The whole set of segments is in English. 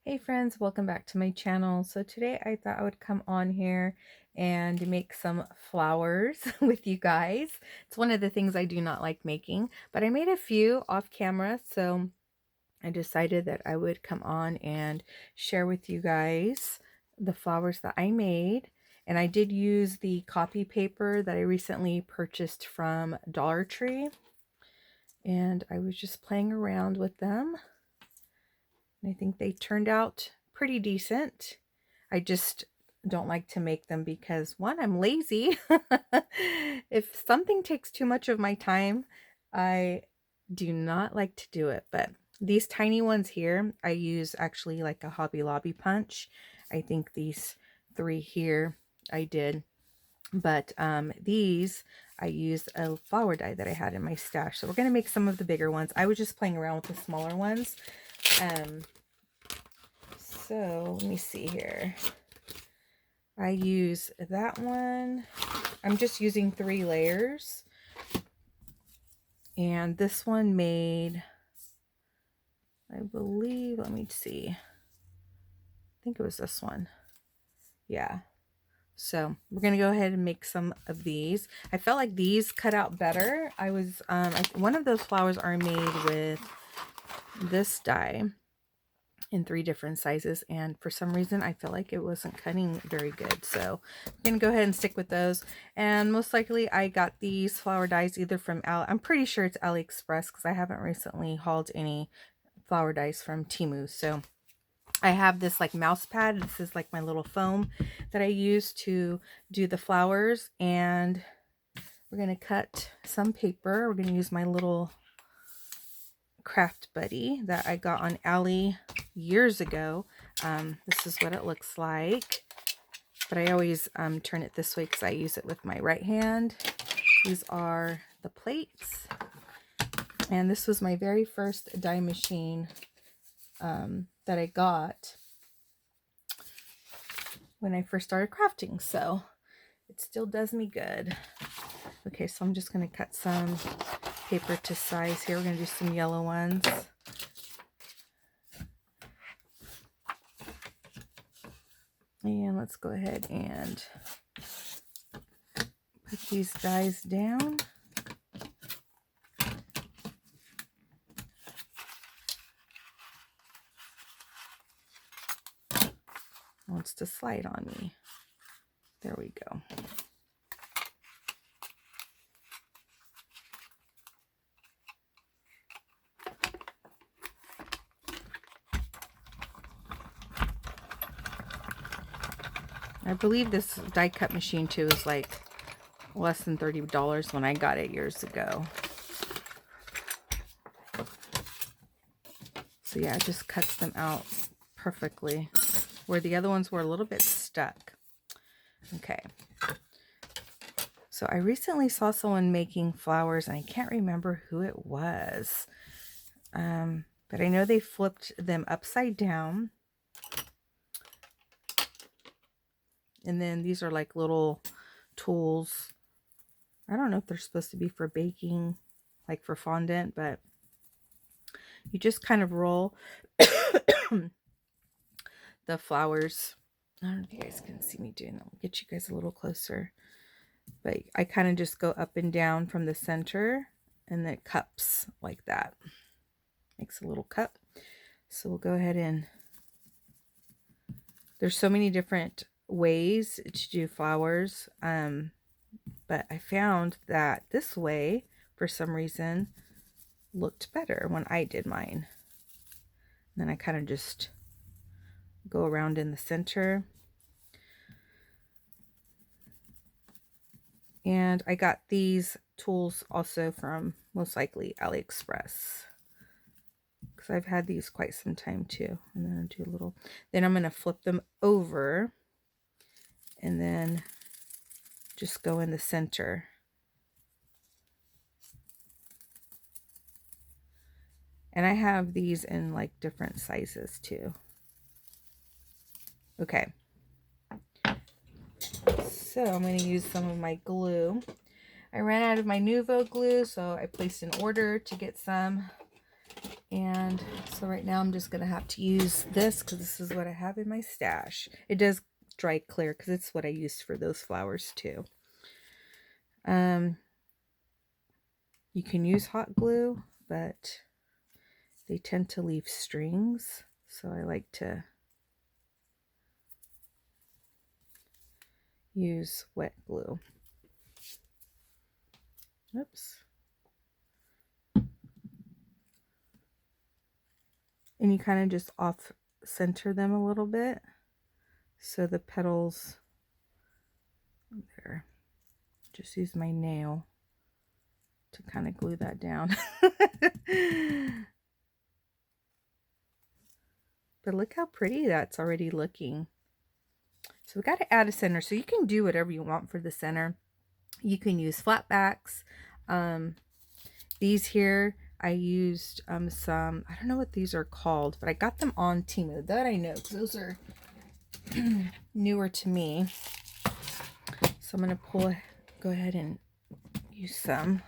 Hey friends, welcome back to my channel. So today I thought I would come on here and make some flowers with you guys. It's one of the things I do not like making, but I made a few off camera, so I decided that I would come on and share with you guys the flowers that I made. And I did use the copy paper that I recently purchased from Dollar Tree, and I was just playing around with them. I think they turned out pretty decent. I just don't like to make them because, one, I'm lazy. If something takes too much of my time, I do not like to do it. But these tiny ones here, I use actually like a Hobby Lobby punch. I think these three here I did. But these, I use a flower die that I had in my stash. So we're going to make some of the bigger ones. I was just playing around with the smaller ones. So let me see here. I use that one. I'm just using 3 layers. And this one made, I believe, let me see. I think it was this one. Yeah. So we're going to go ahead and make some of these. I felt like these cut out better. One of those flowers are made with this die in 3 different sizes, and for some reason I feel like it wasn't cutting very good, so I'm gonna go ahead and stick with those. And most likely I got these flower dies either from I'm pretty sure it's AliExpress, because I haven't recently hauled any flower dies from Temu. So I have this like mouse pad. This is like my little foam that I use to do the flowers, and we're gonna cut some paper. We're gonna use my little craft buddy that I got on Ali years ago. This is what it looks like, but I always turn it this way because I use it with my right hand. These are the plates, and this was my very first die machine that I got when I first started crafting, so it still does me good. Okay, so I'm just going to cut some paper to size here. We're going to do some yellow ones. And let's go ahead and put these dies down. Wants to slide on me. There we go. I believe this die cut machine too is like less than $30 when I got it years ago. So yeah, it just cuts them out perfectly, where the other ones were a little bit stuck. Okay. So I recently saw someone making flowers, and I can't remember who it was. But I know they flipped them upside down. And then these are like little tools. I don't know if they're supposed to be for baking, like for fondant, but you just kind of roll the flowers. I don't know if you guys can see me doing that. I'll get you guys a little closer. But I kind of just go up and down from the center, and then it cups like that. Makes a little cup. So we'll go ahead and, there's so many different ways to do flowers. But I found that this way, for some reason, looked better when I did mine. And then I kind of just go around in the center. And I got these tools also from, most likely, AliExpress, because I've had these quite some time too. And then I'll do a little, then I'm going to flip them over and then just go in the center. And I have these in like different sizes too. Okay. So I'm going to use some of my glue. I ran out of my Nuvo glue, so I placed an order to get some. And so right now I'm just going to have to use this because this is what I have in my stash. It does dry clear because it's what I used for those flowers too. You can use hot glue, but they tend to leave strings. So I like to use wet glue. Oops. And you kind of just off center them a little bit. So the petals, there, just use my nail to kind of glue that down. But look how pretty that's already looking. So we got to add a center. So you can do whatever you want for the center. You can use flat backs. These here, I used some, I don't know what these are called, but I got them on Temu. That I know, because those are newer to me. So I'm going to go ahead and use some.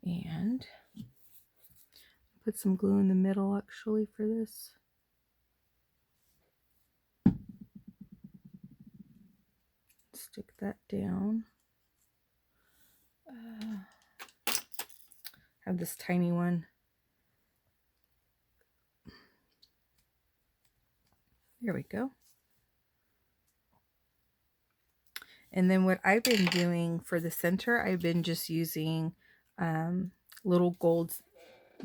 And put some glue in the middle actually for this. Stick that down. I have this tiny one. There we go. And then what I've been doing for the center, I've been just using little gold,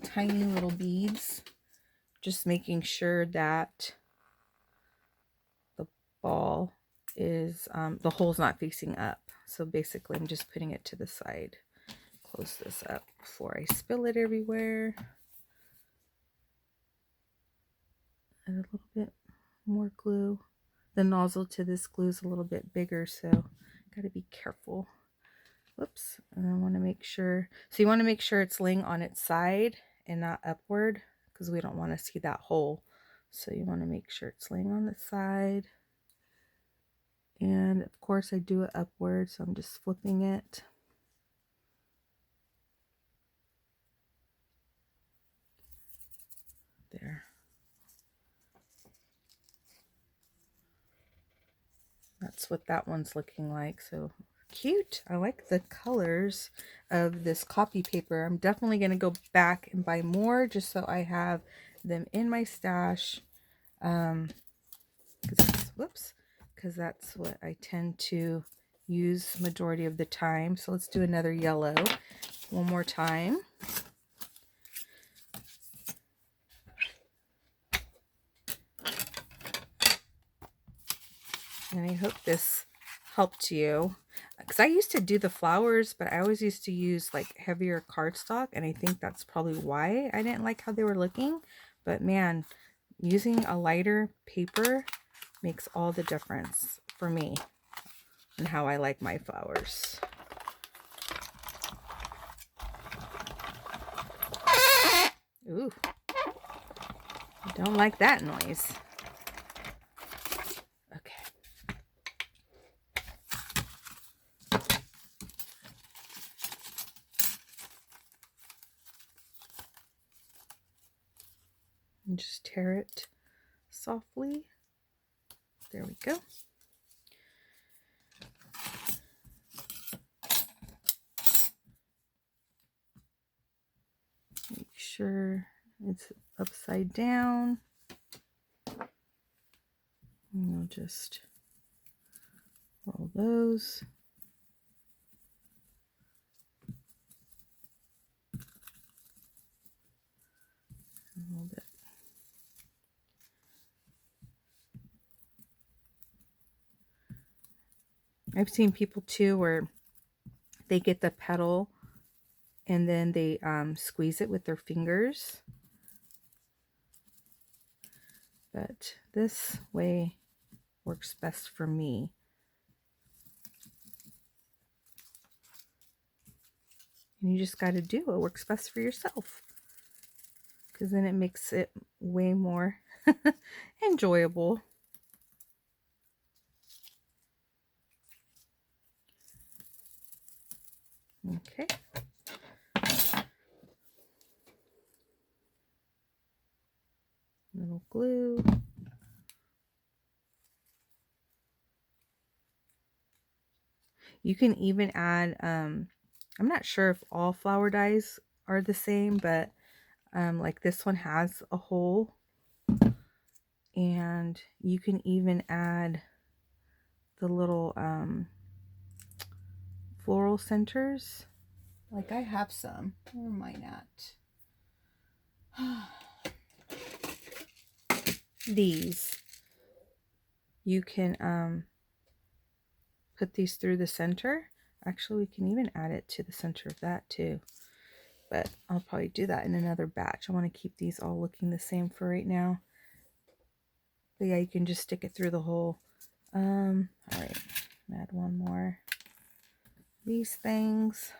tiny little beads. Just making sure that the ball is, the hole's not facing up. So basically I'm just putting it to the side. Close this up before I spill it everywhere. Add a little bit more glue. The nozzle to this glue is a little bit bigger, so gotta be careful. Whoops. And I want to make sure, so you want to make sure it's laying on its side and not upward, because we don't want to see that hole. So you want to make sure it's laying on the side. And of course I do it upward, so I'm just flipping it. There. That's what that one's looking like. So cute. I like the colors of this copy paper. I'm definitely going to go back and buy more just so I have them in my stash. Because that's what I tend to use majority of the time. So let's do another yellow one more time. And I hope this helped you, because I used to do the flowers, but I always used to use like heavier cardstock, and I think that's probably why I didn't like how they were looking. But man, using a lighter paper makes all the difference for me and how I like my flowers. Ooh, I don't like that noise. And just tear it softly. There we go. Make sure it's upside down. And we'll just roll those. A little bit. I've seen people too where they get the petal and then they squeeze it with their fingers. But this way works best for me. And you just got to do what works best for yourself, because then it makes it way more enjoyable. Okay. Little glue. You can even add, I'm not sure if all flower dyes are the same, but like this one has a hole, and you can even add the little floral centers. Like I have some. Where am I at? These. You can put these through the center. Actually, we can even add it to the center of that too. But I'll probably do that in another batch. I want to keep these all looking the same for right now. But yeah, you can just stick it through the hole. All right, add one more. These things.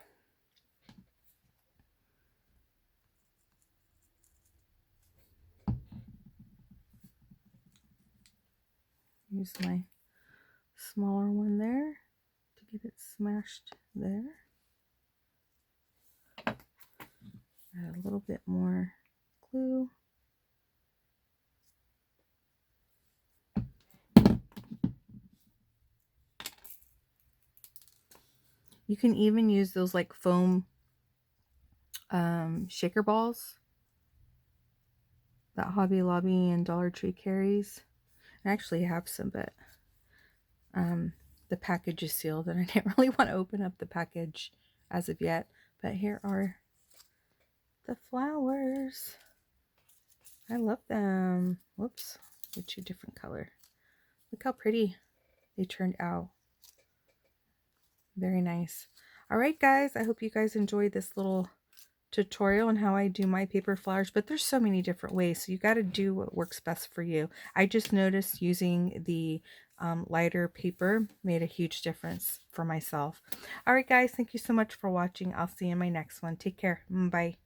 Use my smaller one there to get it smashed there. Add a little bit more glue. You can even use those like foam shaker balls that Hobby Lobby and Dollar Tree carries. I actually have some, but the package is sealed and I didn't really want to open up the package as of yet. But here are the flowers. I love them. Whoops, get you a different color. Look how pretty they turned out. Very nice. All right, guys, I hope you guys enjoyed this little tutorial on how I do my paper flowers, but there's so many different ways, so you got to do what works best for you. I just noticed using the lighter paper made a huge difference for myself. All right, guys, thank you so much for watching. I'll see you in my next one. Take care. Bye.